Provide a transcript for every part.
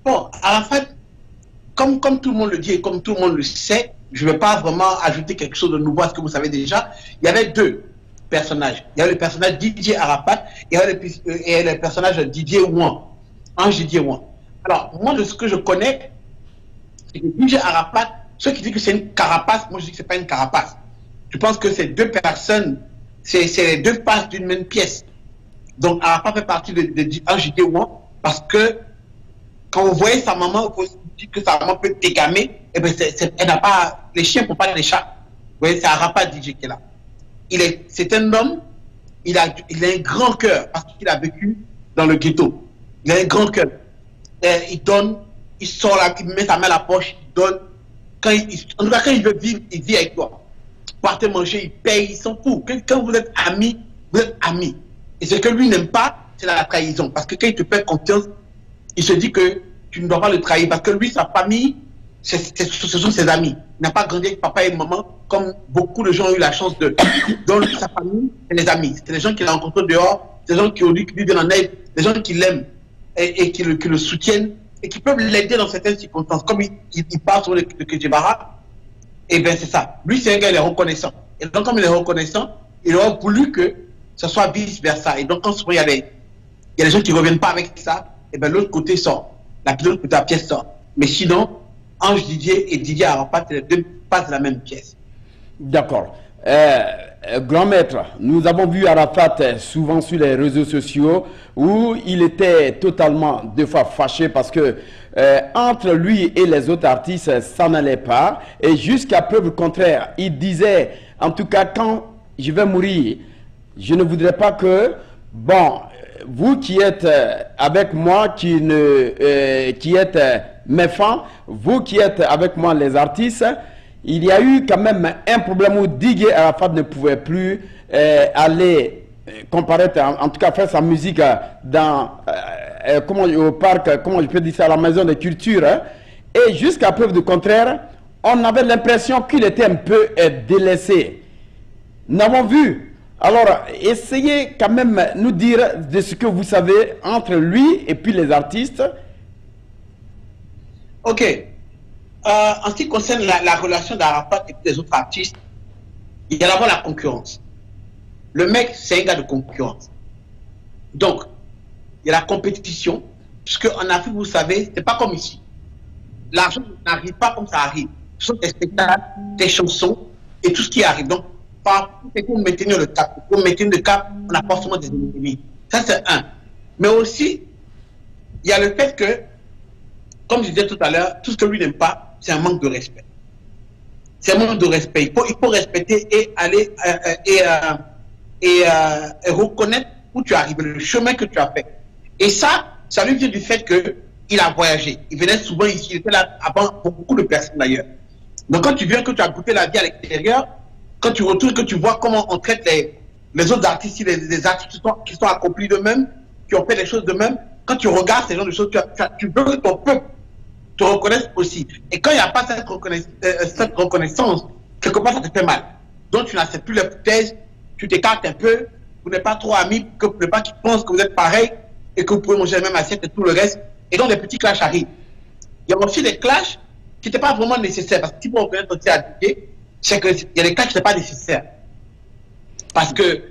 Bon, Arafat, comme tout le monde le dit et comme tout le monde le sait, je ne vais pas vraiment ajouter quelque chose de nouveau à ce que vous savez déjà. Il y avait deux personnages. Il y avait le personnage Didier Arafat et le personnage Didier Ouan. Ange Didier Ouan. Alors, moi, de ce que je connais, c'est que Didier Arafat, ceux qui disent que c'est une carapace, moi je dis que ce n'est pas une carapace. Je pense que ces deux personnes, c'est les deux faces d'une même pièce. Donc, Arafat fait partie de Ange Didier Ouan parce que quand vous voyez sa maman, vous dites que sa maman peut dégamer, et bien elle n'a pas, les chiens ne font pas les chats. Vous voyez, c'est Arafat DJ qui est là. C'est un homme, il a un grand cœur parce qu'il a vécu dans le ghetto. Il a un grand cœur. Il donne, il sort là, il met sa main à la poche, il donne. En tout cas, quand il veut vivre, il vit avec toi. Partez manger, il paye, il s'en fout. Quand vous êtes amis, vous êtes amis. Et ce que lui n'aime pas, c'est la trahison. Parce que quand il te fait confiance, il se dit que tu ne dois pas le trahir. Parce que lui, sa famille, ce sont ses amis. Il n'a pas grandi avec papa et maman, comme beaucoup de gens ont eu la chance de. Donc, sa famille, c'est les amis. C'est les gens qu'il a rencontrés dehors, c'est les gens qui ont dit qu'il lui viennent en aide, les gens qui l'aiment et qui le soutiennent et qui peuvent l'aider dans certaines circonstances. Comme il parle sur le Kejebara, et bien c'est ça. Lui, c'est un gars, il est reconnaissant. Et donc, comme il est reconnaissant, il aurait voulu que ce soit vice-versa. Et donc, quand souvent il y a des gens qui ne reviennent pas avec ça, et bien l'autre côté sort. La pièce sort. Mais sinon, Ange Didier et Didier Arafat, les deux passent la même pièce. D'accord. Grand maître, nous avons vu Arafat souvent sur les réseaux sociaux où il était totalement deux fois fâché parce que entre lui et les autres artistes, ça n'allait pas. Et jusqu'à preuve contraire, il disait, en tout cas, quand je vais mourir, je ne voudrais pas que, bon, vous qui êtes avec moi, qui êtes mes fans, vous qui êtes avec moi les artistes, il y a eu quand même un problème où Didier Arafat ne pouvait plus aller comparaître, en tout cas faire sa musique dans, au parc, comment je peux dire ça, à la maison de culture. Hein. Et jusqu'à preuve du contraire, on avait l'impression qu'il était un peu délaissé. Nous avons vu. Alors, essayez quand même nous dire de ce que vous savez entre lui et puis les artistes. Ok. En ce qui concerne la relation d'Arafat et des autres artistes, il y a d'abord la concurrence. Le mec, c'est un gars de concurrence. Donc, il y a la compétition, puisque en Afrique, vous savez, c'est pas comme ici. L'argent n'arrive pas comme ça arrive. Ce sont des spectacles, des chansons et tout ce qui arrive. Donc, pour maintenir le cap. Pour maintenir le cap, on n'a pas forcément des ennemis. Ça, c'est un. Mais aussi, il y a le fait que, comme je disais tout à l'heure, tout ce que lui n'aime pas, c'est un manque de respect. C'est un manque de respect. Il faut respecter et aller et reconnaître où tu es arrivé, le chemin que tu as fait. Et ça lui vient du fait qu'il a voyagé. Il venait souvent ici, il était là avant beaucoup de personnes d'ailleurs. Donc quand tu viens, que tu as goûté la vie à l'extérieur, quand tu retournes, que tu vois comment on traite les autres artistes, les artistes qui sont accomplis d'eux-mêmes, qui ont fait les choses d'eux-mêmes, quand tu regardes ces genres de choses, tu veux que ton peuple te reconnaisse aussi. Et quand il n'y a pas cette reconnaissance, quelque part ça te fait mal. Donc tu n'acceptes plus les thèses, tu t'écartes un peu, vous n'êtes pas trop amis, que vous n'êtes pas qui pensent que vous êtes pareil et que vous pouvez manger la même assiette et tout le reste. Et donc des petits clashs arrivent. Il y a aussi des clashs qui n'étaient pas vraiment nécessaires. Parce que si vous reconnaissez aussi à Didier, c'est qu'il y a des clashs qui n'étaient pas nécessaires. Parce que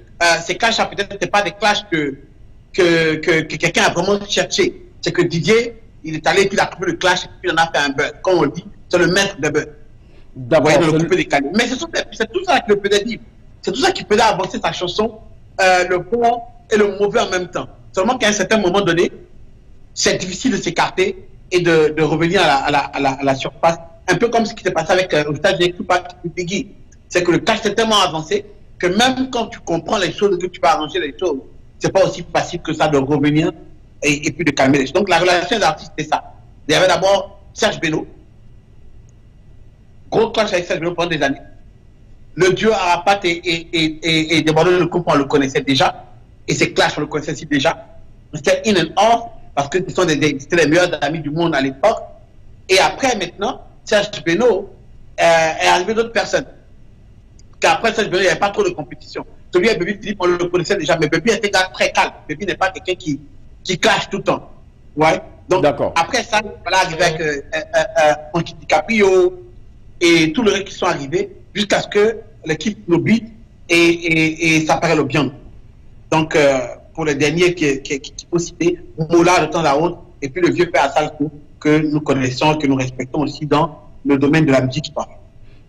ces clashs peut-être n'étaient pas des clashs que quelqu'un a vraiment cherché. C'est que Didier, il est allé, puis il a trouvé le clash, et puis il en a fait un beurre. Comme on dit, c'est le maître de beurre. D'abord, le coupé décalé. Mais c'est tout ça qui le faisait vivre. C'est tout ça qui faisait avancer sa chanson, le bon et le mauvais en même temps. Seulement qu'à un certain moment donné, c'est difficile de s'écarter et de revenir à la surface. Un peu comme ce qui s'est passé avec au stade avec Tupac Biggie. C'est que le clash est tellement avancé que même quand tu comprends les choses, que tu vas arranger les choses, c'est pas aussi facile que ça de revenir et puis de calmer les choses. Donc la relation d'artiste, c'est ça. Il y avait d'abord Serge Beno. Gros clash avec Serge Beno pendant des années. Le duo Arafat et Débordeur de Coupe, on le connaissait déjà. Et ces clashs, on le connaissait aussi déjà. C'était in and off, parce que c'était les meilleurs amis du monde à l'époque. Et après, maintenant, Serge Beno est arrivé d'autres personnes. Qu'après Serge Beno, il n'y avait pas trop de compétition. Celui avec Baby Philippe, on le connaissait déjà, mais Baby était un gars très calme. Baby n'est pas quelqu'un qui clash tout le temps. Ouais. Donc, après ça, voilà, arrivé avec Frankie DiCaprio et tout le reste qui sont arrivés jusqu'à ce que l'équipe lobby et ça paraît le bien. Donc, pour les derniers qui faut citer, Mola de temps à autre, et puis le vieux père Assalco que nous connaissons, que nous respectons aussi dans le domaine de la musique.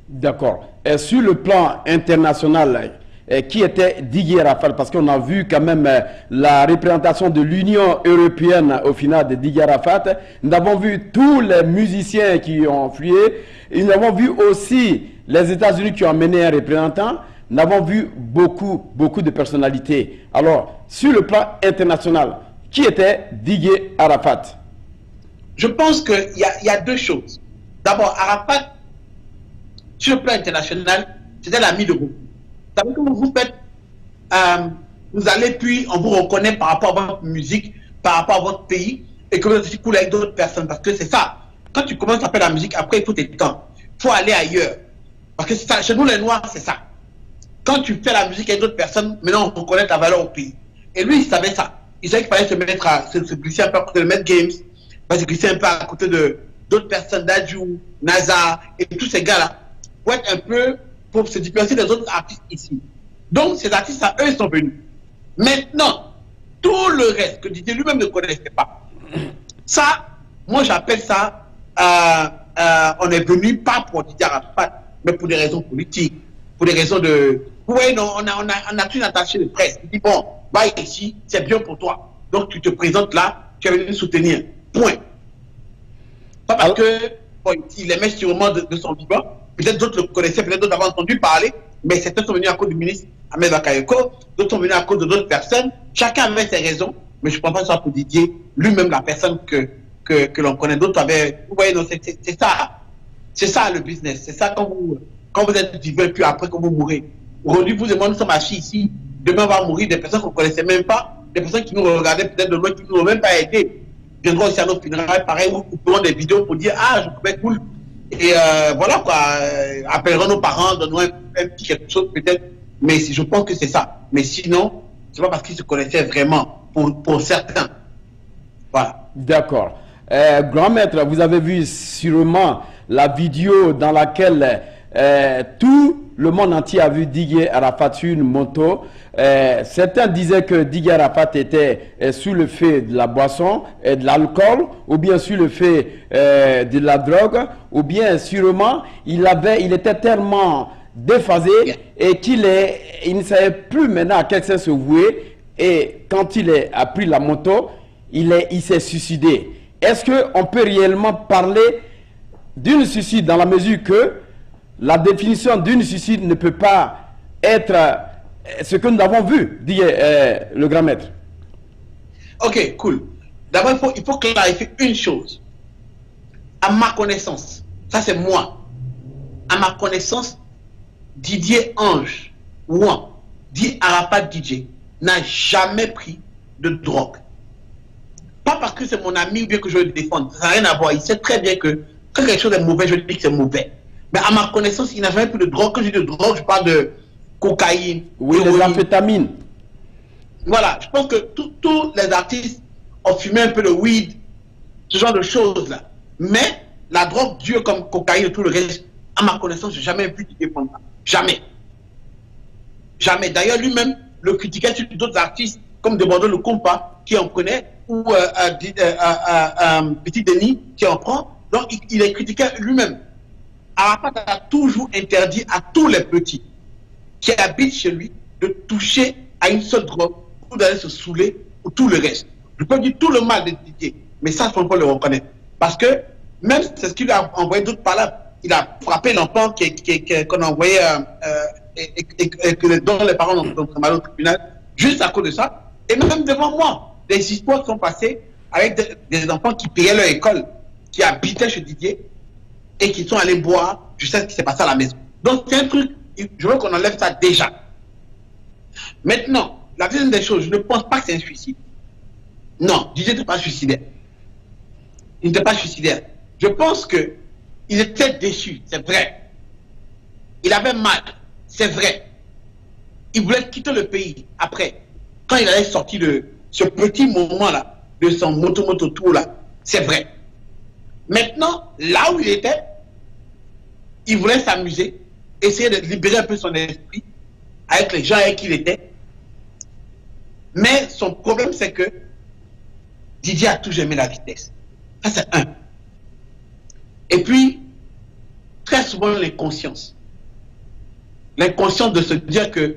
D'accord. Sur le plan international, qui était Didier Arafat? Parce qu'on a vu quand même la représentation de l'Union européenne au final de Didier Arafat. Nous avons vu tous les musiciens qui ont fui. Et nous avons vu aussi les États-Unis qui ont amené un représentant. Nous avons vu beaucoup de personnalités. Alors, sur le plan international, qui était Didier Arafat? Je pense qu'il y a deux choses. D'abord, Arafat, sur le plan international, c'était l'ami de beaucoup. Vous savez, quand vous faites, vous allez puis on vous reconnaît par rapport à votre musique, par rapport à votre pays, et que vous êtes aussi cool avec d'autres personnes. Parce que c'est ça. Quand tu commences à faire la musique, après, il faut tes temps. Il faut aller ailleurs. Parce que ça, chez nous, les Noirs, c'est ça. Quand tu fais la musique avec d'autres personnes, maintenant, on reconnaît ta valeur au pays. Et lui, il savait ça. Il savait qu'il fallait se mettre se glisser un peu à côté de Met Games, se glisser un peu à côté de d'autres personnes, d'Adjou, NASA, et tous ces gars-là, pour être un peu, pour se différencier des autres artistes ici. Donc, ces artistes-là, eux, ils sont venus. Maintenant, tout le reste que Didier lui-même ne connaissait pas, ça, moi, j'appelle ça, on est venu pas pour Didier Arafat, mais pour des raisons politiques, pour des raisons de... Oui, non, on a une attaché de presse. Il dit, bon, va ici, c'est bien pour toi. Donc, tu te présentes là, tu es venu soutenir. Point. Pas parce que, bon, il aimait sûrement de son vivant. Peut-être d'autres le connaissaient, peut-être d'autres avaient entendu parler, mais certains sont venus à cause du ministre Ahmed Bakayoko, d'autres sont venus à cause de d'autres personnes. Chacun avait ses raisons, mais je ne pense pas que ce soit pour Didier, lui-même la personne que l'on connaît. D'autres avaient... Vous voyez, c'est ça. C'est ça le business. C'est ça quand vous êtes vivant, puis après quand vous mourrez. Aujourd'hui, vous et moi, nous sommes assis ici. Demain, on va mourir des personnes qu'on ne connaissait même pas, des personnes qui nous regardaient peut-être de loin, qui ne nous ont même pas aidés. Viendront aussi à nos funérailles, pareil, ou feront des vidéos pour dire, ah, je trouvais cool. Et voilà quoi, appelleront nos parents, donneront un petit quelque chose peut-être, mais je pense que c'est ça. Mais sinon, c'est pas parce qu'ils se connaissaient vraiment, pour certains. Voilà. D'accord. Grand maître, vous avez vu sûrement la vidéo dans laquelle tout le monde entier a vu Didier Arafat sur une moto. Certains disaient que Didier Arafat était sous le fait de la boisson et de l'alcool, ou bien sous le fait de la drogue, ou bien sûrement il était tellement déphasé et qu'il ne savait plus maintenant à quel sens se vouer. Et quand a pris la moto, il s'est suicidé. Est-ce qu'on peut réellement parler d'une suicide dans la mesure que la définition d'une suicide ne peut pas être ce que nous avons vu, dit le grand maître? Ok, cool. D'abord, il faut clarifier une chose. À ma connaissance, ça c'est moi, à ma connaissance, Didier Ange, dit Arafat DJ, n'a jamais pris de drogue. Pas parce que c'est mon ami ou bien que je le défende. Ça n'a rien à voir. Il sait très bien que quand quelque chose est mauvais, je dis que c'est mauvais. Mais à ma connaissance, il n'a jamais pris de drogue. Quand je dis de drogue, je parle de cocaïne. Oui, de l'amphétamine. Voilà, je pense que tous les artistes ont fumé un peu de weed, ce genre de choses-là. Mais la drogue dure comme cocaïne et tout le reste, à ma connaissance, je n'ai jamais vu Didier prendre ça. Jamais. Jamais. D'ailleurs, lui-même le critiquait sur d'autres artistes, comme Demandons le Compas, qui en prenait, ou Petit Denis, qui en prend. Donc, il est critiqué lui-même. Arafat a toujours interdit à tous les petits qui habitent chez lui de toucher à une seule drogue ou d'aller se saouler ou tout le reste. Je peux dire tout le mal de Didier, mais ça, il faut le reconnaître. Parce que même c'est ce qu'il a envoyé d'autres par là. Il a frappé l'enfant qu'on a envoyé et dont les parents ont très mal au tribunal, juste à cause de ça. Et même devant moi, des histoires sont passées avec des enfants qui payaient leur école, qui habitaient chez Didier et qui sont allés boire. Je sais ce qui s'est passé à la maison. Donc c'est un truc, je veux qu'on enlève ça déjà. Maintenant, la deuxième des choses, je ne pense pas que c'est un suicide. Non, Didier n'était pas suicidaire. Il n'était pas suicidaire. Je pense qu'il était déçu, c'est vrai. Il avait mal, c'est vrai. Il voulait quitter le pays après. Quand il allait sortir de ce petit moment-là, de son moto-tour là, C'est vrai. Maintenant, là où il était, il voulait s'amuser, essayer de libérer un peu son esprit avec les gens avec qui il était. Mais son problème, c'est que Didier a toujours aimé la vitesse. Ça, c'est un. Et puis, très souvent, l'inconscience. L'inconscience de se dire que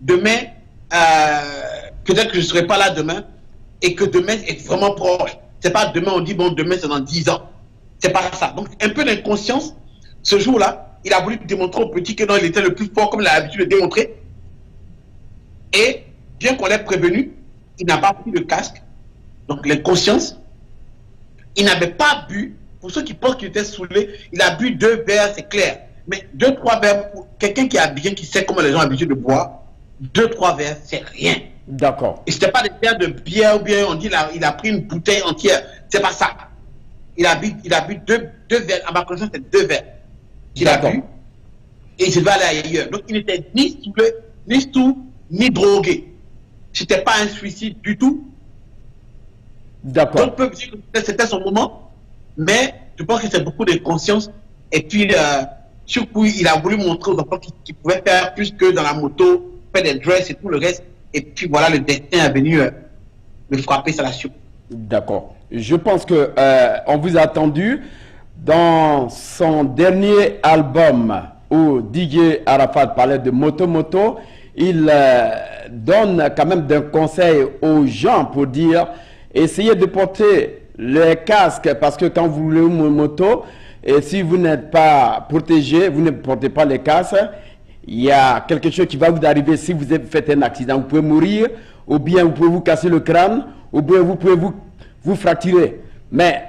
demain, peut-être que je ne serai pas là demain, et que demain est vraiment proche. C'est pas demain, on dit, bon, demain, c'est dans 10 ans. C'est pas ça. Donc, un peu d'inconscience. Ce jour-là, il a voulu démontrer au petit que non, il était le plus fort, comme il a l'habitude de démontrer. Et, bien qu'on l'ait prévenu, il n'a pas pris le casque. Donc, l'inconscience. Il n'avait pas bu. Pour ceux qui pensent qu'il était saoulé, il a bu 2 verres, c'est clair. Mais 2-3 verres, pour quelqu'un qui est habillé, qui sait comment les gens ont l'habitude de boire, 2-3 verres, c'est rien. D'accord. Et ce n'était pas des verres de bière ou bien on dit il a pris une bouteille entière. C'est pas ça. Il a bu 2 verres. À ma connaissance, c'est 2 verres qu'il a bu. Et il va aller ailleurs. Donc il n'était ni saoulé, ni sous, ni drogué. C'était pas un suicide du tout. D'accord. Donc on peut dire que c'était son moment. Mais je pense que c'est beaucoup de conscience. Et puis, surtout, il a voulu montrer aux enfants qu'il pouvait faire plus que dans la moto, faire des dresses et tout le reste. Et puis voilà, le destin est venu le frapper sur la soupe. D'accord. Je pense que on vous a attendu dans son dernier album où DJ Arafat parlait de moto. Il donne quand même des conseils aux gens pour dire essayez de porter les casques parce que quand vous voulez une moto et si vous n'êtes pas protégé, vous ne portez pas les casques. Il y a quelque chose qui va vous arriver si vous faites un accident. Vous pouvez mourir, ou bien vous pouvez vous casser le crâne, ou bien vous pouvez vous fracturer. Mais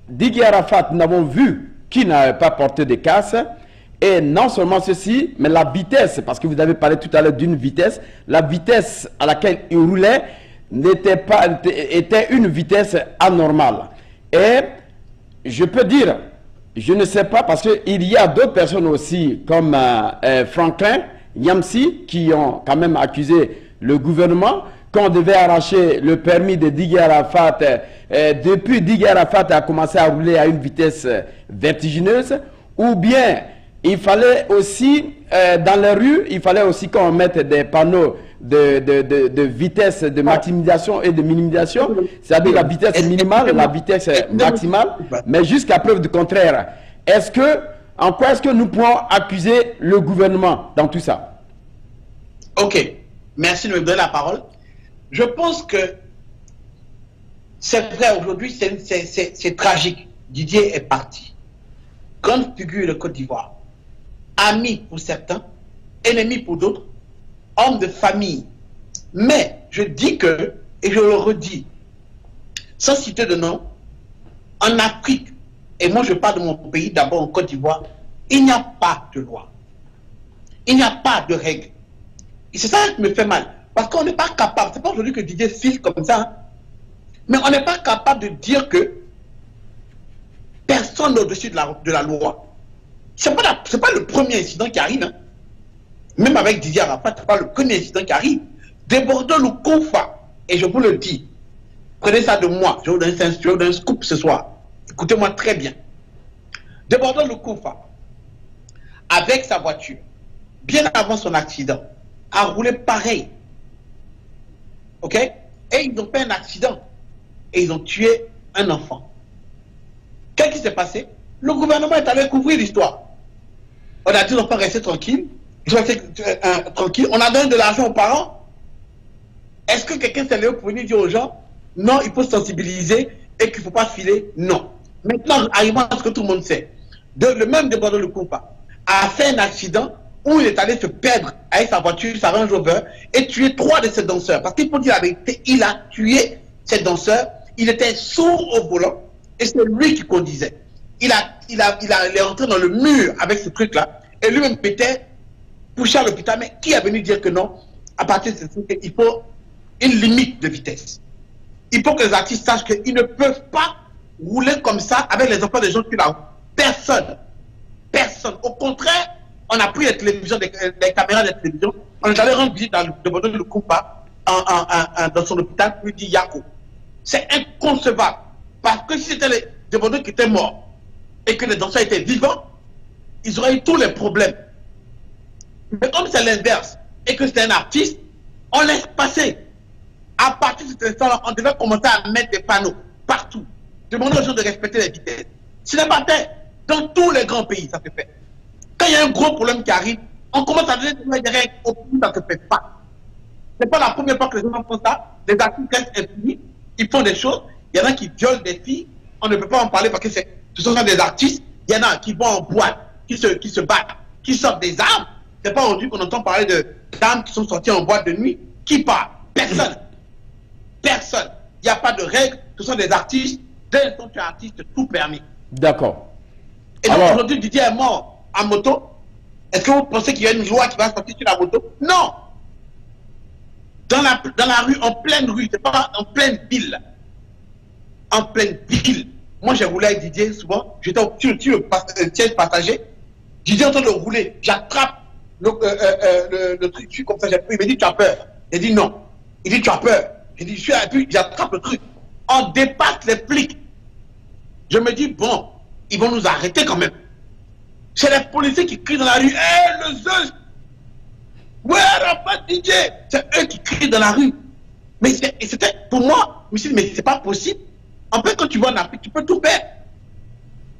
Didier Arafat, nous avons vu qu'il n'avait pas porté de casque. Et non seulement ceci, mais la vitesse, parce que vous avez parlé tout à l'heure d'une vitesse, la vitesse à laquelle il roulait était une vitesse anormale. Et je peux dire, je ne sais pas, parce qu'il y a d'autres personnes aussi, comme Franklin Yamsi, qui ont quand même accusé le gouvernement qu'on devait arracher le permis de Didier Arafat. Depuis, Didier Arafat a commencé à rouler à une vitesse vertigineuse, ou bien il fallait aussi, dans les rues, il fallait aussi qu'on mette des panneaux de vitesse de maximisation et de minimisation, c'est-à-dire la vitesse minimale, la vitesse maximale, mais jusqu'à preuve du contraire. En quoi est-ce que nous pouvons accuser le gouvernement dans tout ça? Ok, merci de me donner la parole. Je pense que c'est vrai, aujourd'hui, c'est tragique. Didier est parti. Grande figure de Côte d'Ivoire. Ami pour certains, ennemi pour d'autres, homme de famille. Mais je dis que, et je le redis, sans citer de nom, en Afrique, et moi je parle de mon pays, d'abord en Côte d'Ivoire, il n'y a pas de loi. Il n'y a pas de règles. Et c'est ça qui me fait mal. Parce qu'on n'est pas capable, c'est pas aujourd'hui que Didier file comme ça, hein, mais on n'est pas capable de dire que personne n'est au-dessus de la loi. Ce n'est pas le premier incident qui arrive. Hein. Même avec Didier Arafat, ce n'est pas le premier incident qui arrive. Débordant le Koufa, et je vous le dis, prenez ça de moi, je vous donne un scoop ce soir. Écoutez-moi très bien. Débordant le Koufa, avec sa voiture, bien avant son accident, a roulé pareil. Ok? Et ils ont fait un accident. Et ils ont tué un enfant. Qu'est-ce qui s'est passé? Le gouvernement est allé couvrir l'histoire. On a dit aux enfants rester tranquilles. Ils sont restés tranquilles. On a donné de l'argent aux parents. Est-ce que quelqu'un s'est levé pour venir dire aux gens non, il faut sensibiliser et qu'il ne faut pas filer? Non. Maintenant, arrivons à ce que tout le monde sait. Le même débordeur de Koupa a fait un accident où il est allé se perdre avec sa voiture, sa Range Rover, et tuer 3 de ses danseurs. Parce qu'il faut dire la vérité, il a tué ses danseurs. Il était sourd au volant et c'est lui qui conduisait. Il est rentré dans le mur avec ce truc-là et lui-même était poussé à l'hôpital. Mais qui est venu dire que non, à partir de ce truc, il faut une limite de vitesse. Il faut que les artistes sachent qu'ils ne peuvent pas rouler comme ça avec les enfants des gens qui là. Personne. Personne. Au contraire, on a pris les télévisions, les caméras de télévision, on est allé rendre visite dans le Koupa dans son hôpital, lui dit Yako. C'est inconcevable. Parce que si c'était les demandeurs qui étaient morts et que les danseurs étaient vivants, ils auraient eu tous les problèmes. Mais comme c'est l'inverse et que c'est un artiste, on laisse passer. À partir de cet instant-là, on devait commencer à mettre des panneaux partout. Demander aux gens de respecter les vitesses. Ce n'est pas fait. Dans tous les grands pays, ça se fait. Quand il y a un gros problème qui arrive, on commence à donner des règles. Au pays, ça ne se fait pas. Ce n'est pas la première fois que les gens font ça. Les artistes restent impunis. Ils font des choses. Il y en a qui violent des filles. On ne peut pas en parler parce que ce sont des artistes. Il y en a qui vont en boîte, qui se battent, qui sortent des armes. Ce n'est pas aujourd'hui qu'on entend parler de dames qui sont sorties en boîte de nuit. Qui parle? Personne. Personne. Il n'y a pas de règles. Ce sont des artistes. Dès l'instant que tu es artiste, tout permis. D'accord. Et donc aujourd'hui, Didier est mort en moto. Est-ce que vous pensez qu'il y a une loi qui va sortir sur la moto? Non. Dans la rue, en pleine rue, c'est pas en pleine ville. En pleine ville. Moi, j'ai roulé avec Didier souvent. J'étais sur le siège passager. Didier est en train de rouler. J'attrape le truc. Je suis comme ça. Il me dit, tu as peur. J'ai dit non. Il dit, tu as peur. J'ai dit, je suis. Et puis, j'attrape le truc. On dépasse les flics. Je me dis, bon, ils vont nous arrêter quand même. C'est les policiers qui crient dans la rue. Hé, le Zeus! Ouais, Arafat DJ! C'est eux qui crient dans la rue. Mais c'était, pour moi, je me suis dit, mais c'est pas possible. En fait, quand tu vas en Afrique, tu peux tout faire.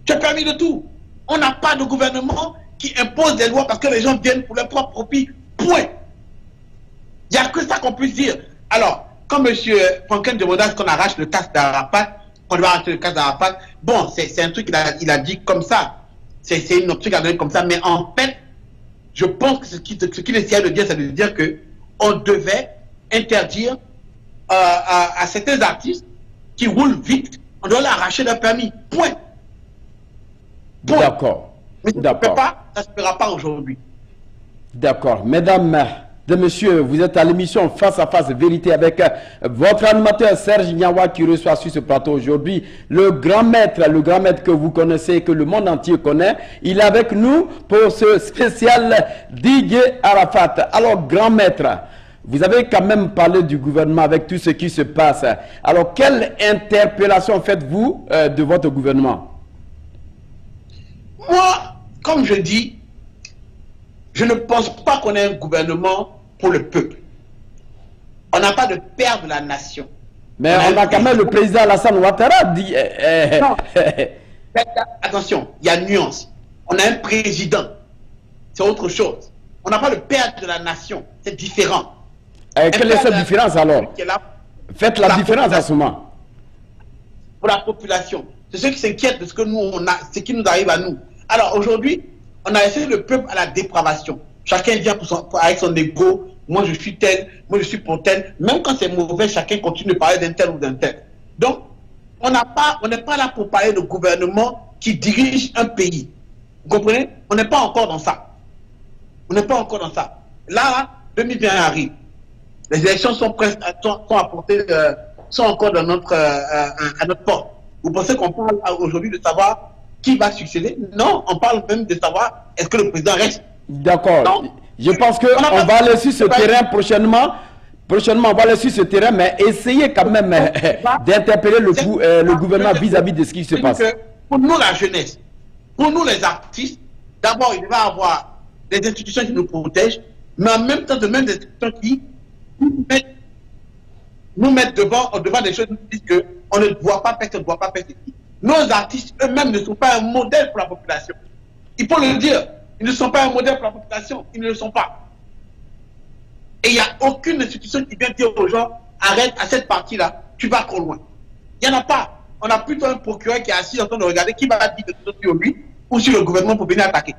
Tu as permis de tout. On n'a pas de gouvernement qui impose des lois parce que les gens viennent pour leur propre profit. Point. Il n'y a que ça qu'on puisse dire. Alors, quand M. Franklin demanda qu'on arrache le casque d'Arafat, qu'on doit arracher le casque d'Arafat, bon, c'est un truc qu'il a dit comme ça. C'est une option qu'il a donné comme ça. Mais en fait, je pense que ce qu'il essayait de dire, c'est de dire qu'on devait interdire à certains artistes qui roulent vite, on doit leur arracher leur permis. Point. D'accord. Mais ça ne se fera pas aujourd'hui. D'accord. Mesdames et messieurs, vous êtes à l'émission Face à Face Vérité avec votre animateur Serge Niawa qui reçoit sur ce plateau aujourd'hui le grand maître que vous connaissez, que le monde entier connaît. Il est avec nous pour ce spécial DJ Arafat. Alors, grand maître, vous avez quand même parlé du gouvernement avec tout ce qui se passe. Alors, quelle interpellation faites-vous de votre gouvernement? Moi, comme je dis, je ne pense pas qu'on ait un gouvernement pour le peuple. On n'a pas de père de la nation. Mais on a quand même le président Alassane Ouattara dit... Non. Attention, il y a une nuance. On a un président. C'est autre chose. On n'a pas le père de la nation. C'est différent. Quelle est cette différence alors? Faites la différence à ce moment. Pour la population. C'est ceux qui s'inquiètent de ce que nous, on a, ce qui nous arrive à nous. Alors aujourd'hui, on a laissé le peuple à la dépravation. Chacun vient avec son ego. Moi je suis tel, moi je suis pour tel. Même quand c'est mauvais, chacun continue de parler d'un tel ou d'un tel. Donc, on n'est pas là pour parler de gouvernement qui dirige un pays. Vous comprenez? On n'est pas encore dans ça. On n'est pas encore dans ça. Là, 2021 arrive. Les élections sont presque, sont encore dans à notre porte. Vous pensez qu'on parle aujourd'hui de savoir qui va succéder? Non, on parle même de savoir est-ce que le président reste. D'accord. Je pense qu'on va aller sur ce terrain prochainement. Prochainement, on va aller sur ce terrain, mais essayez quand même d'interpeller le gouvernement vis-à-vis de ce qui se passe. Pour nous, la jeunesse, pour nous, les artistes, d'abord, il va y avoir des institutions qui nous protègent, mais en même temps, de même des institutions qui nous mettent devant des choses qui disent qu'on ne doit pas faire, on ne doit pas faire ceci. Nos artistes eux-mêmes ne sont pas un modèle pour la population. Il faut le dire. Ils ne sont pas un modèle pour la population. Ils ne le sont pas. Et il n'y a aucune institution qui vient dire aux gens, arrête à cette partie-là, tu vas trop loin. Il n'y en a pas. On a plutôt un procureur qui est assis en train de regarder qui va dire quelque chose sur lui ou sur le gouvernement pour venir attaquer.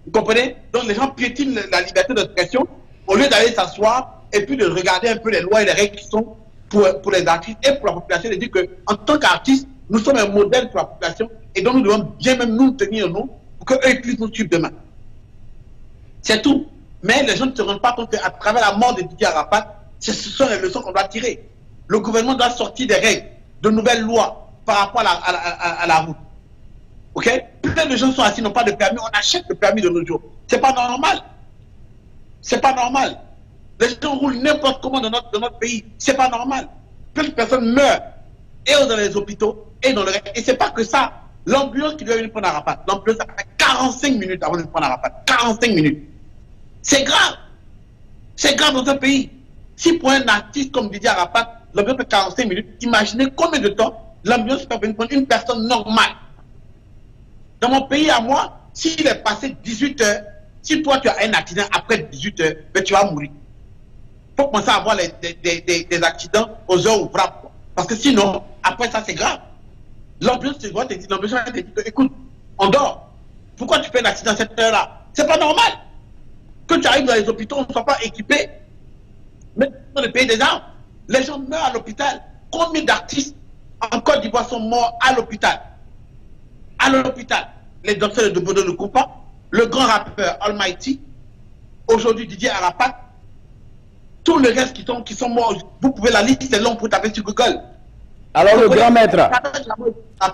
Vous comprenez? Donc les gens piétinent la liberté d'expression au lieu d'aller s'asseoir et puis de regarder un peu les lois et les règles qui sont pour les artistes et pour la population, de dire qu'en tant qu'artistes, nous sommes un modèle pour la population et donc nous devons bien même nous tenir nous pour qu'eux puissent nous suivre demain. C'est tout. Mais les gens ne se rendent pas compte qu'à travers la mort de Didier Arafat, ce sont les leçons qu'on doit tirer. Le gouvernement doit sortir des règles, de nouvelles lois par rapport à la route. Ok? Plein de gens sont assis, n'ont pas de permis, on achète le permis de nos jours. C'est pas normal. C'est pas normal. Les gens roulent n'importe comment dans notre pays. C'est pas normal. Plein de personnes meurent et dans les hôpitaux et dans le reste. Et c'est pas que ça. L'ambulance qui doit venir prendre Arafat, l'ambulance a fait 45 minutes avant de prendre Arafat. 45 minutes. C'est grave. C'est grave dans un pays. Si pour un artiste comme Didier Arafat, l'ambulance fait 45 minutes, imaginez combien de temps l'ambulance peut venir prendre une personne normale. Dans mon pays à moi, s'il est passé 18 heures, si toi tu as un accident après 18 heures, ben tu vas mourir. Il faut commencer à avoir des accidents aux heures ouvrables. Parce que sinon, après ça, c'est grave. L'ambulance te dit, écoute, on dort. Pourquoi tu fais un accident à cette heure-là? C'est pas normal. Que tu arrives dans les hôpitaux, on ne soit pas équipé. Mais dans le pays des armes, les gens meurent à l'hôpital. Combien d'artistes en Côte d'Ivoire sont morts à l'hôpital? À l'hôpital. Les danseurs de Bodo ne coupent pas. Le grand rappeur Almighty, aujourd'hui Didier Arafat, tous les restes qui sont morts, vous pouvez la liste, c'est long pour taper sur Google. Alors le grand maître,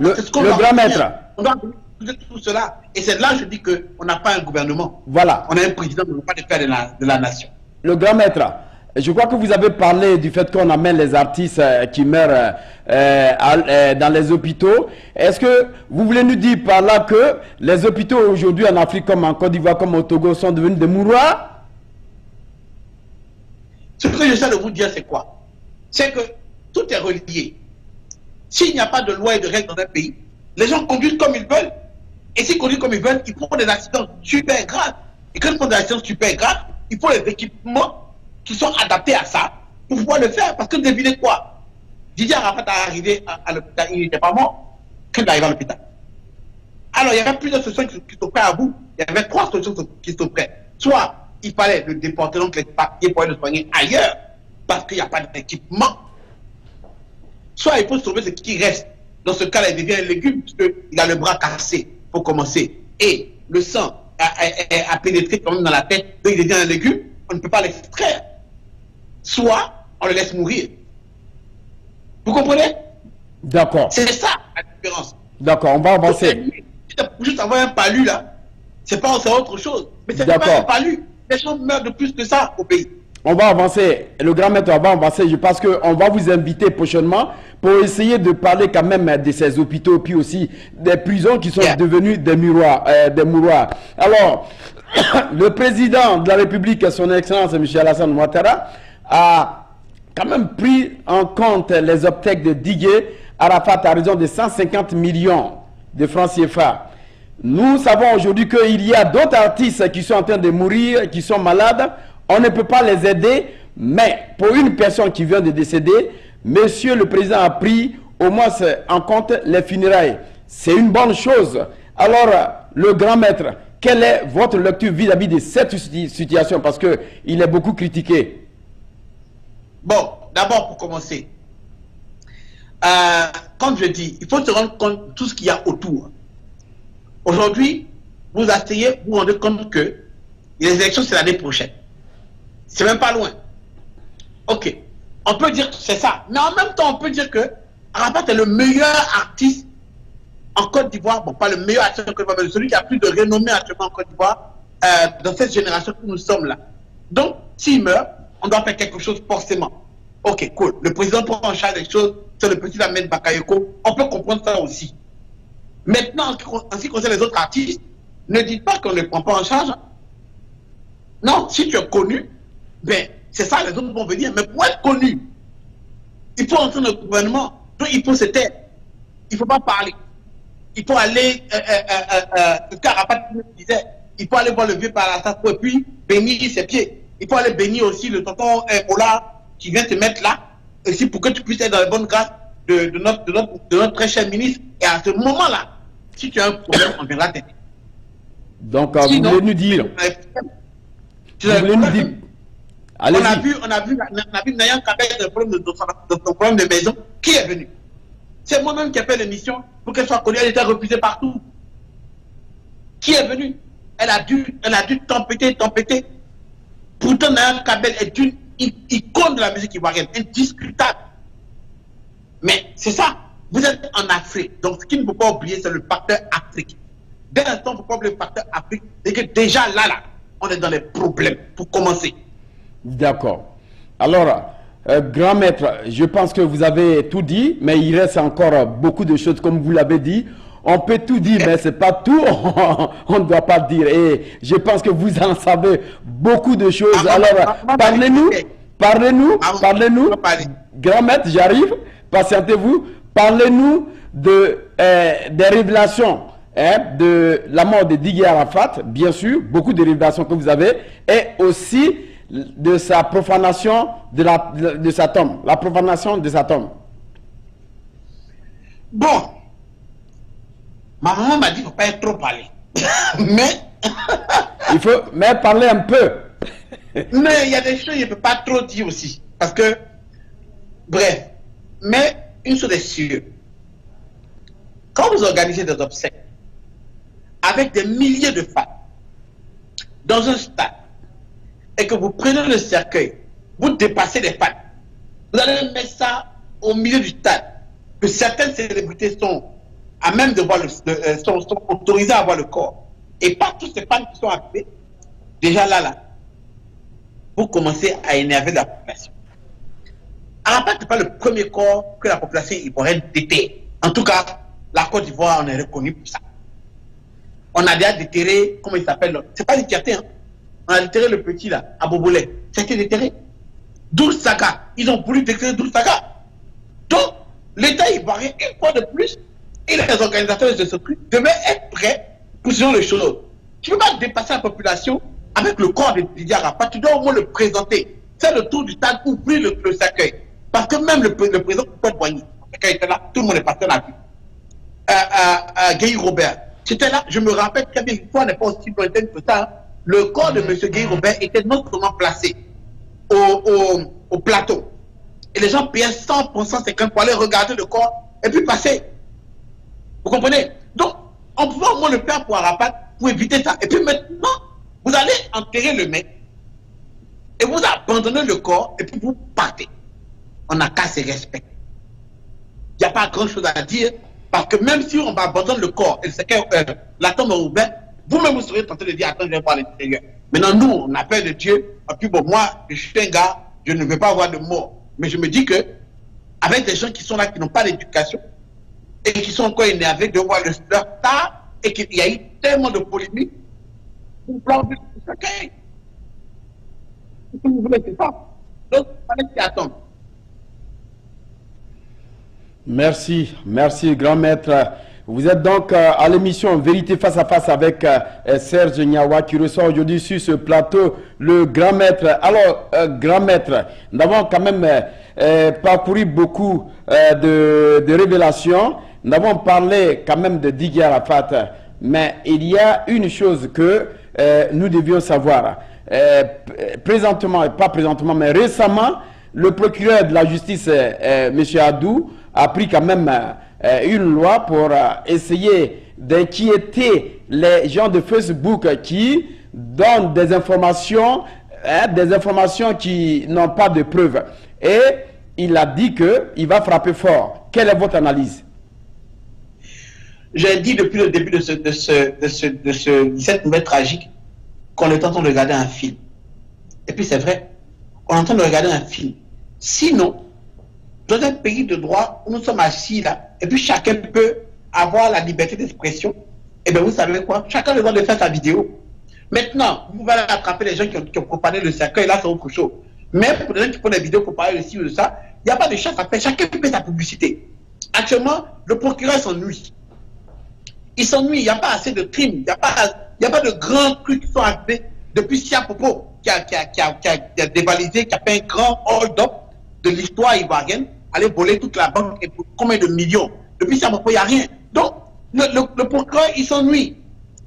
le grand maître, on doit tout cela. Et c'est là que je dis qu'on n'a pas un gouvernement. Voilà. On a un président, on n'a pas de père de la nation. Le grand maître, je crois que vous avez parlé du fait qu'on amène les artistes qui meurent dans les hôpitaux. Est-ce que vous voulez nous dire par là que les hôpitaux aujourd'hui en Afrique, comme en Côte d'Ivoire, comme au Togo, sont devenus des mouroirs? Ce que j'essaie de vous dire, c'est quoi? C'est que tout est relié. S'il n'y a pas de loi et de règles dans un pays, les gens conduisent comme ils veulent. Et s'ils conduisent comme ils veulent, ils font des accidents super graves. Et quand ils font des accidents super graves, il faut les équipements qui sont adaptés à ça pour pouvoir le faire. Parce que devinez quoi? Didier Arafat est arrivé à l'hôpital, il n'était pas mort quand il est arrivé à l'hôpital. Alors il y avait plusieurs solutions qui sont prêtes à vous. Il y avait 3 solutions qui sont prêtes. Soit il fallait le déporter, donc les papiers pour aller le soigner ailleurs, parce qu'il n'y a pas d'équipement. Soit il faut sauver ce qui reste. Dans ce cas-là, il devient un légume, puisqu'il a le bras cassé, pour commencer. Et le sang a pénétré quand même dans la tête, donc il devient un légume, on ne peut pas l'extraire. Soit on le laisse mourir. Vous comprenez? D'accord. C'est ça la différence. D'accord, on va avancer. Juste avoir un palu là, c'est autre chose. Mais c'est pas un palu. Les gens meurent de plus que ça au pays. On va avancer. Le grand maître, on va avancer. Je pense qu'on va vous inviter prochainement pour essayer de parler quand même de ces hôpitaux, puis aussi des prisons qui sont devenues des mouroirs. Alors, le président de la République, son Excellence M. Alassane Ouattara, a quand même pris en compte les obsèques de Didier Arafat à raison de 150 millions de francs CFA. Nous savons aujourd'hui qu'il y a d'autres artistes qui sont en train de mourir, qui sont malades. On ne peut pas les aider, mais pour une personne qui vient de décéder, Monsieur le Président a pris au moins en compte les funérailles. C'est une bonne chose. Alors, le grand maître, quelle est votre lecture vis-à-vis de cette situation? Parce qu'il est beaucoup critiqué. Bon, d'abord pour commencer, comme je dis, il faut se rendre compte de tout ce qu'il y a autour. Aujourd'hui, vous asseyez, vous vous rendez compte que les élections, c'est l'année prochaine. C'est même pas loin. Ok. On peut dire que c'est ça. Mais en même temps, on peut dire que Arafat est le meilleur artiste en Côte d'Ivoire. Bon, pas le meilleur artiste en Côte d'Ivoire, mais celui qui a plus de renommée actuellement en Côte d'Ivoire dans cette génération que nous sommes là. Donc, s'il meurt, on doit faire quelque chose forcément. Ok, cool. Le président prend en charge des choses, c'est le petit Ahmed Bakayoko. On peut comprendre ça aussi. Maintenant, en ce qui concerne les autres artistes, ne dites pas qu'on ne les prend pas en charge. Non, si tu es connu, ben, c'est ça, les autres vont venir. Mais pour être connu, il faut entrer dans le gouvernement. Donc, il faut se taire. Il ne faut pas parler. Il faut aller, ce qu'Arafat disait, il faut aller voir le vieux Parassas et puis bénir ses pieds. Il faut aller bénir aussi le tonton Ola qui vient te mettre là, aussi pour que tu puisses être dans la bonne grâce de notre très cher ministre. Et à ce moment-là, si tu as un problème, on viendra t'aider. Donc, vous voulez nous dire... Vous voulez nous dire... Allez-y. On a vu Nayan Kabel de ton problème de maison. Qui est venu? C'est moi-même qui ai fait l'émission pour qu'elle soit connue. Elle était refusée partout. Qui est venu? Elle a dû tempêter. Pourtant, Nayan Kabel est une icône de la musique ivoirienne, indiscutable. Mais c'est ça. Vous êtes en Afrique. Donc, ce qu'il ne faut pas oublier, c'est le facteur Afrique. Dès l'instant, il ne faut pas oublier le facteur Afrique. C'est que déjà là, on est dans les problèmes, pour commencer. D'accord. Alors, Grand maître, je pense que vous avez tout dit, mais il reste encore beaucoup de choses, comme vous l'avez dit. On peut tout dire, mais c'est pas tout. On ne doit pas dire. Et je pense que vous en savez beaucoup de choses. Alors, parlez-nous. Grand maître, j'arrive. Patientez-vous. Parlez-nous des révélations de la mort de Didier Arafat, bien sûr, beaucoup de révélations que vous avez, et aussi de sa profanation de sa tombe, la profanation de sa tombe. Bon, ma maman m'a dit qu'il ne faut pas être trop parler. Mais parler un peu. Mais il y a des choses que je ne peux pas trop dire aussi. Parce que, bref, mais une chose est sûre. Quand vous organisez des obsèques avec des milliers de femmes dans un stade, et que vous prenez le cercueil, vous dépassez les pattes, vous allez mettre ça au milieu du stade, que certaines célébrités sont à même de voir sont autorisées à voir le corps, et pas toutes ces femmes qui sont appelées, déjà là, vous commencez à énerver la population. Arafat n'est pas le premier corps que la population ivoirienne déterre. En tout cas, la Côte d'Ivoire, on est reconnu pour ça. On a déjà déterré, comment il s'appelle, c'est pas une fierté, hein. On a déterré le petit là, à Bobolé. C'était déterré. Doul Saga. Ils ont voulu déterrer Doul Saga. Donc, l'État ivoirien, une fois de plus, et les organisateurs de ce truc devaient être prêts pour ce genre de choses. Tu ne peux pas dépasser la population avec le corps de Didier Arafat. Tu dois au moins le présenter. Faire le tour du stade, ouvrir le cercueil. Parce que même le président Paul Boigny, quand il était là, tout le monde est passé à la vue. Guy Robert. C'était là, je me rappelle très bien, une fois n'est pas aussi lointaine que ça. Hein. Le corps de M. Guy Robert était non seulement placé au plateau. Et les gens payaient 100% pour aller regarder le corps et puis passer. Vous comprenez? Donc, on pouvait au moins le faire pour Arafat pour éviter ça. Et puis maintenant, vous allez enterrer le mec et vous abandonnez le corps et puis vous partez. On n'a qu'à se respecter. Il n'y a pas grand chose à dire parce que même si on abandonne le corps et la tombe est ouverte, vous-même vous serez tenté de dire attends, je vais voir l'intérieur. Maintenant, nous, on a peur de Dieu. Et puis bon, moi, je suis un gars, je ne veux pas avoir de mort. Mais je me dis que, avec des gens qui sont là, qui n'ont pas d'éducation, et qui sont encore énervés de voir leur tas, et qu'il y a eu tellement de polémiques, vous plantez chacun. Ce que vous voulez, c'est ça. Donc, il fallait qu'ils attendent. Merci, merci, grand maître. Vous êtes donc à l'émission Vérité face à face avec Serge Niawa qui reçoit aujourd'hui sur ce plateau le grand maître. Alors, grand maître, nous avons quand même parcouru beaucoup de révélations. Nous avons parlé quand même de Didier Arafat. Mais il y a une chose que nous devions savoir. Présentement, pas présentement, mais récemment, le procureur de la justice, M. Adou, a pris quand même une loi pour essayer d'inquiéter les gens de Facebook qui donnent des informations qui n'ont pas de preuves. Et il a dit qu'il va frapper fort. Quelle est votre analyse? J'ai dit depuis le début de cette nouvelle tragique qu'on est en train de regarder un film. Et puis c'est vrai, on est en train de regarder un film. Sinon, dans un pays de droit où nous sommes assis là, et puis chacun peut avoir la liberté d'expression, et bien vous savez quoi, chacun a le droit de faire sa vidéo. Maintenant, vous allez attraper les gens qui ont profané le cercueil, là c'est autre chose. Mais pour les gens qui font des vidéos pour parler de ci ou de ça, il n'y a pas de chasse à faire, chacun fait sa publicité. Actuellement, le procureur s'ennuie. Il s'ennuie, il n'y a pas assez de crimes, il n'y a pas de grands trucs qui sont arrivés depuis Sia Popo qui a dévalisé, qui a fait un grand hold-up de l'histoire ivoirienne, aller voler toute la banque et pour combien de millions. Depuis Sia Popo, il n'y a rien. Donc, le procureur, il s'ennuie.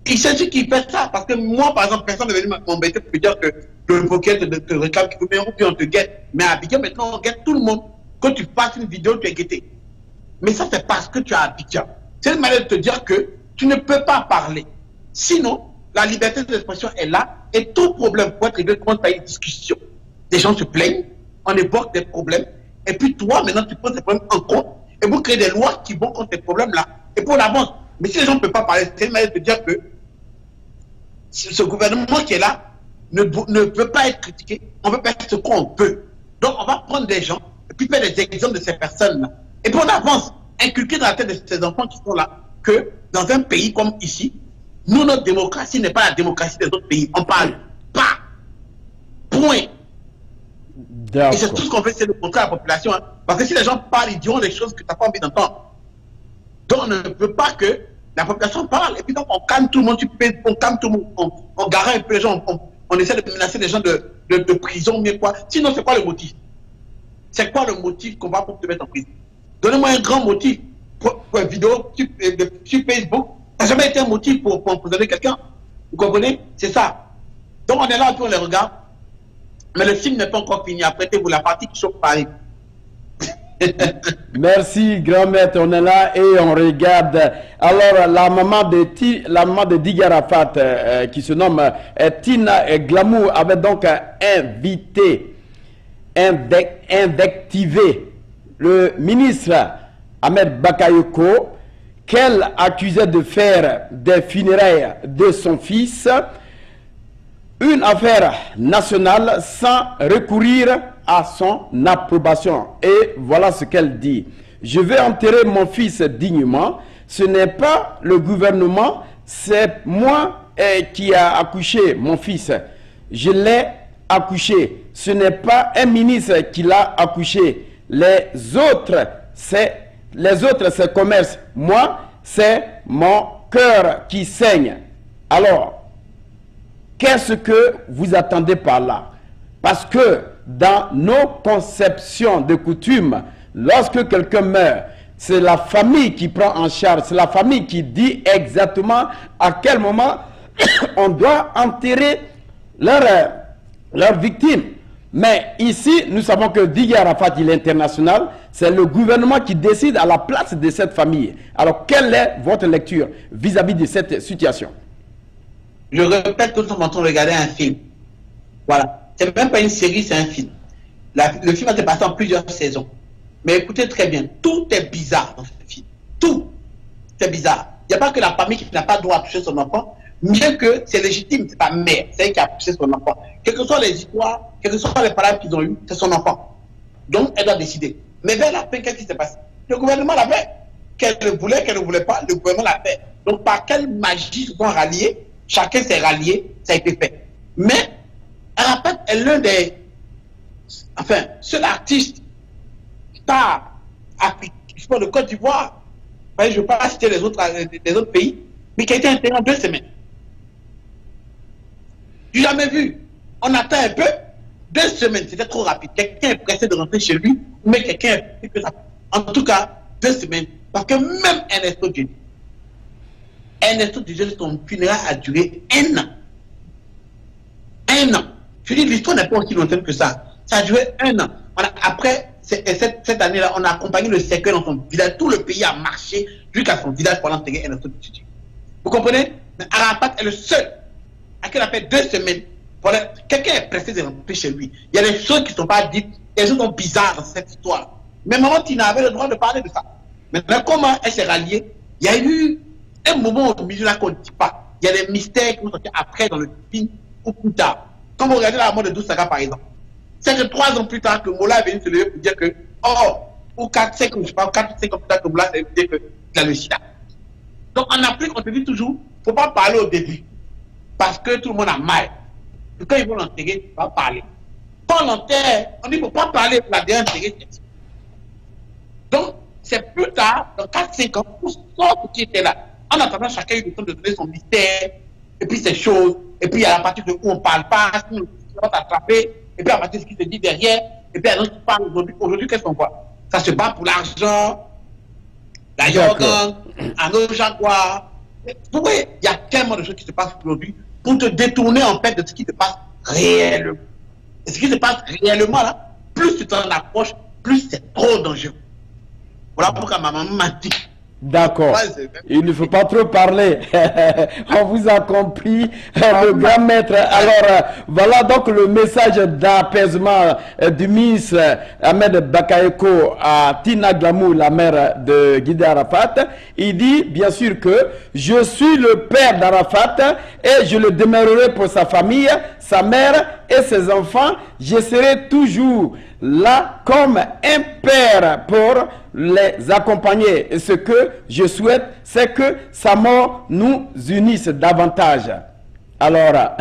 Il sait qu'il fait ça, parce que moi, par exemple, personne n'est venu m'embêter pour me dire que le procureur te réclame qu'il faut bien, puis on te guette. Mais à Abidjan, maintenant, on guette tout le monde. Quand tu passes une vidéo, tu es guetté. Mais ça, c'est parce que tu as Abidjan. C'est une manière de te dire que tu ne peux pas parler. Sinon, la liberté d'expression est là et tout problème peut être réglé quand tu as une discussion. Des gens se plaignent, on évoque des problèmes et puis toi, maintenant, tu prends ces problèmes en compte et vous créez des lois qui vont contre ces problèmes-là et pour l'avance. Mais si les gens ne peuvent pas parler, c'est une manière de dire que ce gouvernement qui est là ne peut pas être critiqué. On peut faire ce qu'on peut. Donc, on va prendre des gens, et puis faire des exemples de ces personnes-là. Et puis, on avance, inculquer dans la tête de ces enfants qui sont là, que dans un pays comme ici, nous, notre démocratie n'est pas la démocratie des autres pays. On parle pas. Point. Et c'est tout ce qu'on fait, c'est de montrer à la population. Hein. Parce que si les gens parlent, ils diront des choses que tu n'as pas envie d'entendre. Donc, on ne veut pas que la population parle. Et puis, donc, on calme tout le monde, on calme tout le monde, on garde un peu les gens, on essaie de menacer les gens de prison, mais quoi. Sinon, c'est quoi le motif? C'est quoi le motif qu'on va pour te mettre en prison? Donnez-moi un grand motif pour une vidéo sur Facebook. Ça n'a jamais été un motif pour emprisonner quelqu'un. Vous comprenez? C'est ça. Donc, on est là, puis on les regarde. Mais le film n'est pas encore fini. Apprêtez-vous, la partie qui chauffe Paris. Merci, grand maître. On est là et on regarde. Alors, la maman de Didier Arafat, qui se nomme Tina Glamou, avait donc invectivé le ministre Ahmed Bakayoko, qu'elle accusait de faire des funérailles de son fils une affaire nationale sans recourir à son approbation. Et voilà ce qu'elle dit. Je vais enterrer mon fils dignement. Ce n'est pas le gouvernement, c'est moi qui a accouché mon fils. Je l'ai accouché. Ce n'est pas un ministre qui l'a accouché. Les autres, c'est commerce. Moi, c'est mon cœur qui saigne. Alors, qu'est-ce que vous attendez par là? Parce que dans nos conceptions de coutume, lorsque quelqu'un meurt, c'est la famille qui prend en charge, c'est la famille qui dit exactement à quel moment on doit enterrer leur victime. Mais ici, nous savons que Didier Arafat, il est international, c'est le gouvernement qui décide à la place de cette famille. Alors, quelle est votre lecture vis-à-vis de cette situation? Je répète que nous sommes en train de regarder un film. Voilà. C'est même pas une série, c'est un film. Le film a été passé en plusieurs saisons. Mais écoutez très bien, tout est bizarre dans ce film. Tout est bizarre. Il n'y a pas que la famille qui n'a pas le droit à toucher son enfant, bien que c'est légitime, c'est ta mère, c'est elle qui a touché son enfant. Quelles que soient les histoires, quelles que soient les paroles qu'ils ont eues, c'est son enfant. Donc, elle doit décider. Mais vers la fin, qu'est-ce qui s'est passé? Le gouvernement l'a fait. Qu'elle le voulait, qu'elle ne voulait pas, le gouvernement l'a fait. Donc, par quelle magie se sont ralliés? Chacun s'est rallié, ça a été fait. Mais, Arafat est l'un des... Enfin, seul artiste star africain de Côte d'Ivoire, je ne vais pas citer les autres pays, mais qui a été intégré en 2 semaines. Je n'ai jamais vu. On attend un peu, 2 semaines, c'était trop rapide. Quelqu'un est pressé de rentrer chez lui, mais quelqu'un est que ça. En tout cas, 2 semaines. Parce que même Ernesto Didier, son funérail a duré 1 an. 1 an. Je dis, l'histoire n'est pas aussi lointaine que ça. Ça a duré 1 an. Après, cette année-là, on a accompagné le cercueil dans son village. Tout le pays a marché jusqu'à son village pour l'enterrer Ernesto Didier. Vous comprenez? Mais Arafat est le seul à qui il a fait 2 semaines. Quelqu'un est pressé de rentrer chez lui. Il y a des choses qui ne sont pas dites. Des choses sont bizarres dans cette histoire. Mais maman Tina avait le droit de parler de ça. Maintenant, comment elle s'est ralliée? Il y a eu un moment au milieu là qu'on ne dit pas. Il y a des mystères qui vont sortir après dans le film ou plus tard. Quand vous regardez la mort de Doussaka par exemple, c'est que 3 ans plus tard que Mola est venu se lever pour dire que, ou 4-5 ans, je sais pas, 4-5 ans plus tard que Mola est venu dire qu'il a le sida. Donc en Afrique, on te dit toujours, il ne faut pas parler au début. Parce que tout le monde a mal. Et quand ils vont l'enterrer, il ne faut pas parler. Quand on l'enterre, on dit qu'il ne faut pas parler pour la dernière enterrée. Donc, c'est plus tard, dans 4-5 ans, pour sortir qui était là. En attendant, chacun a eu le temps de donner son mystère, et puis ces choses, et puis à la partie de où on ne parle pas, on va t'attraper, et puis à partir de ce qui se dit derrière, et puis à l'autre qui parle aujourd'hui. Aujourd'hui, qu'est-ce qu'on voit? Ça se bat pour l'argent, la Yorgan, un autre jaguar. Vous voyez, il y a tellement de choses qui se passent aujourd'hui pour te détourner en fait de ce qui se passe réellement. Et ce qui se passe réellement là, plus tu t'en approches, plus c'est trop dangereux. Voilà pourquoi ma maman m'a dit. D'accord. Il ne faut pas trop parler. On vous a compris, le grand maître. Alors, voilà donc le message d'apaisement du ministre Ahmed Bakayoko à Tina Glamou, la mère de Didier Arafat. Il dit, bien sûr, que je suis le père d'Arafat et je le demeurerai pour sa famille, sa mère et ses enfants. Je serai toujours là comme un père pour les accompagner. Et ce que je souhaite, c'est que sa mort nous unisse davantage. Alors,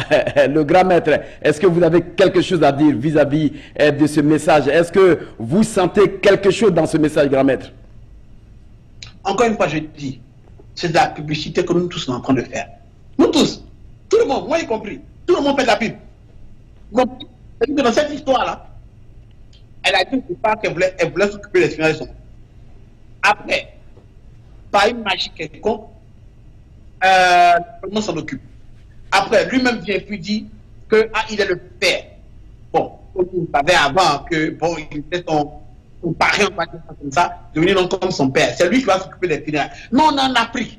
le grand maître, est-ce que vous avez quelque chose à dire vis-à-vis de ce message? Est-ce que vous sentez quelque chose dans ce message, grand maître? Encore une fois, je dis, c'est de la publicité que nous tous sommes en train de faire. Nous tous, tout le monde, moi y compris, tout le monde fait de la pub. Donc, dans cette histoire-là, elle a dit au départ qu'elle voulait s'occuper des finances de son. Après, par une magie quelconque, le monde s'en occupe. Après, lui-même vient puis dit que il est le père. Bon, vous savez avant que bon, il était son parrain, comme ça, devenu donc comme son père. C'est lui qui va s'occuper des finances. Mais on en a pris.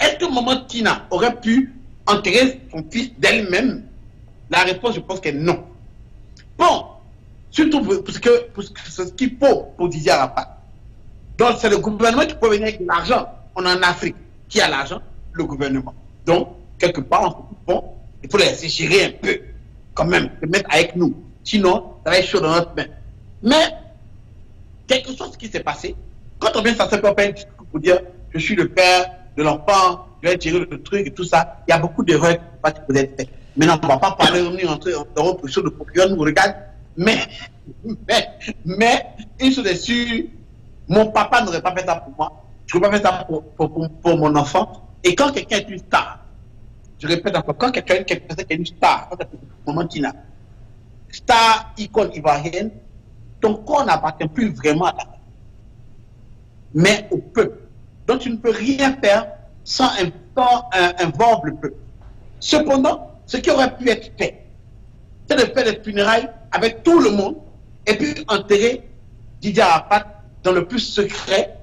Est-ce que maman Tina aurait pu enterrer son fils d'elle-même? La réponse, je pense que non. Bon, surtout pour ce qu'il faut pour Didier Arafat. Donc, c'est le gouvernement qui peut venir avec de l'argent. On est en Afrique. Qui a l'argent? Le gouvernement. Donc, quelque part, on se dit, bon, il faut les laisser gérer un peu, quand même, se mettre avec nous. Sinon, ça va être chaud dans notre main. Mais, quelque chose qui s'est passé, quand on vient s'asseoir pour faire un discours pour dire, je suis le père de l'enfant, je vais gérer le truc et tout ça, il y a beaucoup d'erreurs qui peuvent être faites. Maintenant, on ne va pas parler, on est entré dans une position de procureur, nous regarde, mais, une chose est sûre, mon papa n'aurait pas fait ça pour moi, je n'aurais pas fait ça pour mon enfant. Et quand quelqu'un est une star, je répète encore, quand quelqu'un est une star, quand maman Tina, star, icône ivoirienne, ton corps n'appartient plus vraiment à ta femme, mais au peuple. Donc tu ne peux rien faire sans involver le peuple. Cependant, ce qui aurait pu être fait, c'est de faire des funérailles avec tout le monde et puis enterrer Didier Arafat dans le plus secret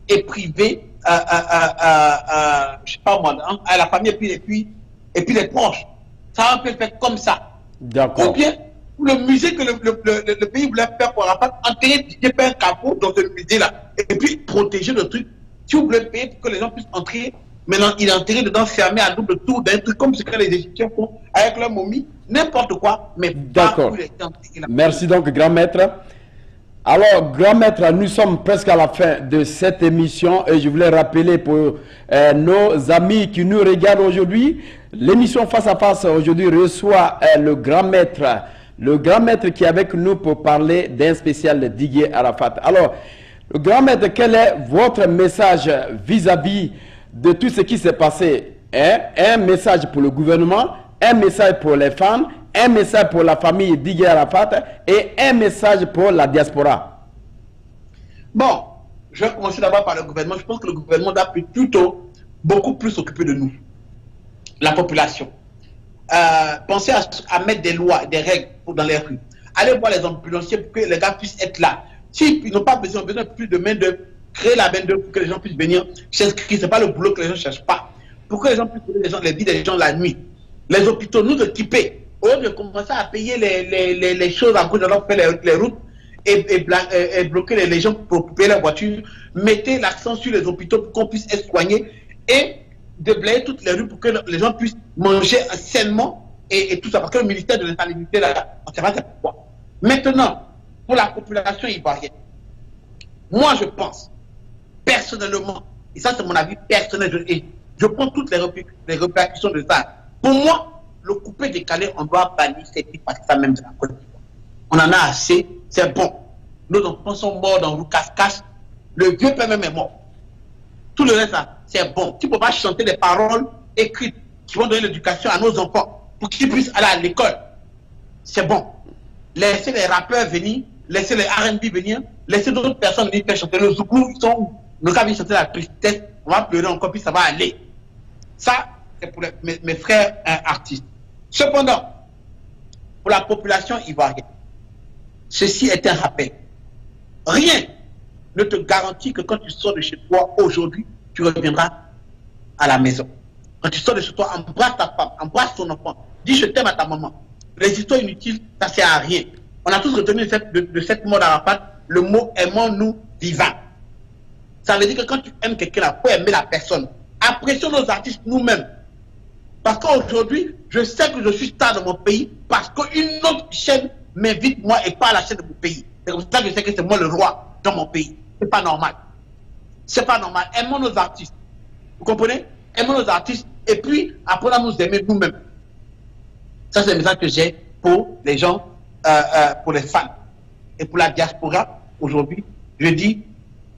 et privé, je ne sais pas moi, à la famille et puis les proches. Ça aurait pu être fait comme ça. D'accord. Ou bien, le musée que le pays voulait faire pour Arafat, enterrer Didier Père Capot dans ce musée-là et puis protéger le truc. Si vous voulez payer pour que les gens puissent entrer, maintenant il est enterré dedans, fermé à double tour, d'un truc comme ce que les Égyptiens font avec leur momie, n'importe quoi, mais pas où il est enterré. Merci donc, grand maître. Alors, grand maître, nous sommes presque à la fin de cette émission et je voulais rappeler pour nos amis qui nous regardent aujourd'hui, l'émission Face à Face aujourd'hui reçoit le grand maître qui est avec nous pour parler d'un spécial de Didier Arafat. Alors, le grand maître, quel est votre message vis-à-vis de tout ce qui s'est passé? Un message pour le gouvernement, un message pour les fans, un message pour la famille Didier Arafat et un message pour la diaspora. Bon, je vais commencer d'abord par le gouvernement. Je pense que le gouvernement doit plutôt beaucoup plus s'occuper de nous, la population. Pensez à mettre des lois, des règles dans les rues. Allez voir les ambulanciers pour que les gars puissent être là. S'ils n'ont pas besoin plus de main-d'œuvre, créer la main-d'œuvre pour que les gens puissent venir s'inscrire. Ce n'est pas le boulot que les gens ne cherchent pas. Pour que les gens puissent aider les vies des gens la nuit. Les hôpitaux, nous équiper. Au lieu de commencer à payer les choses à gauche, alors faire les routes et bloquer les gens pour occuper la voiture, mettez l'accent sur les hôpitaux pour qu'on puisse être soigné et déblayer toutes les rues pour que les gens puissent manger sainement et tout ça. Parce que le ministère de l'insalubrité, là, on ne sait pas pourquoi. Maintenant, pour la population ivoirienne, moi je pense, personnellement, et ça c'est mon avis personnel, je prends toutes les répercussions de ça. Pour moi, le coupé décalé, on doit bannir cette vie parce que ça même de la Côte d'Ivoire. On en a assez, c'est bon. Nos enfants sont morts dans le cache-cache, le vieux père même est mort. Tout le reste, c'est bon. Tu ne peux pas chanter des paroles écrites qui vont donner l'éducation à nos enfants pour qu'ils puissent aller à l'école. C'est bon. Laissez les rappeurs venir, laissez les R&B venir, laissez d'autres personnes venir faire chanter. Le Zouglou, ils sont où? Nos gars viennent chanter la tristesse, on va pleurer encore, puis ça va aller. Ça, c'est pour mes frères artistes. Cependant, pour la population ivoirienne, ceci est un rappel. Rien ne te garantit que quand tu sors de chez toi aujourd'hui, tu reviendras à la maison. Quand tu sors de chez toi, embrasse ta femme, embrasse ton enfant, dis je t'aime à ta maman. Les histoires inutiles, ça ne sert à rien. On a tous retenu de cette mort d'Arafat le mot aimons-nous vivants. Ça veut dire que quand tu aimes quelqu'un, il faut aimer la personne. Apprécions nos artistes nous-mêmes. Parce qu'aujourd'hui, je sais que je suis star dans mon pays parce qu'une autre chaîne m'invite moi et pas à la chaîne de mon pays. C'est comme ça que je sais que c'est moi le roi dans mon pays. C'est pas normal. C'est pas normal. Aimons nos artistes. Vous comprenez? Aimons nos artistes et puis apprenons à nous aimer nous-mêmes. Ça, c'est le message que j'ai pour les gens, pour les fans. Et pour la diaspora, aujourd'hui, je dis,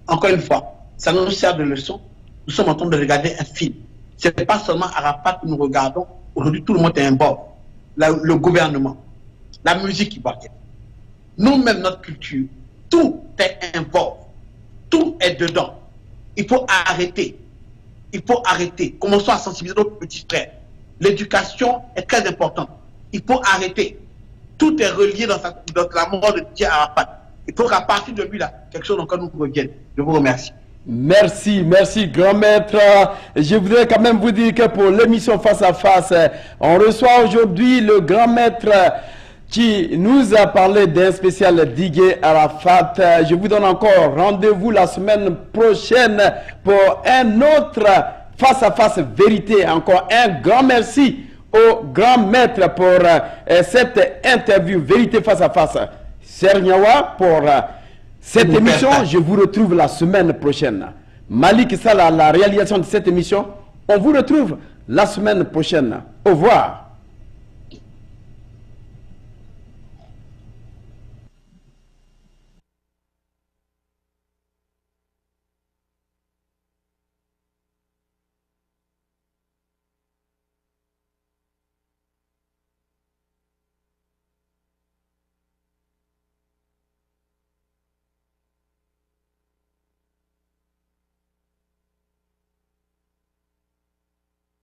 encore une fois, ça nous sert de leçon. Nous sommes en train de regarder un film. Ce n'est pas seulement Arafat que nous regardons. Aujourd'hui, tout le monde est involvé. Le gouvernement, la musique qui parle. Nous-mêmes, notre culture, tout est involvé. Tout est dedans. Il faut arrêter. Il faut arrêter. Commençons à sensibiliser nos petits frères. L'éducation est très importante. Il faut arrêter. Tout est relié dans la mort de Didier Arafat. Il faut qu'à partir de lui, là, quelque chose encore nous revienne. Je vous remercie. Merci, merci grand maître. Je voudrais quand même vous dire que pour l'émission Face à Face, on reçoit aujourd'hui le grand maître qui nous a parlé d'un spécial Didier Arafat. Je vous donne encore rendez-vous la semaine prochaine pour un autre Face à Face vérité. Encore un grand merci au grand maître pour cette interview vérité face à face. Serniawa pour cette émission. Je vous retrouve la semaine prochaine. Malik Salah, la réalisation de cette émission. On vous retrouve la semaine prochaine. Au revoir.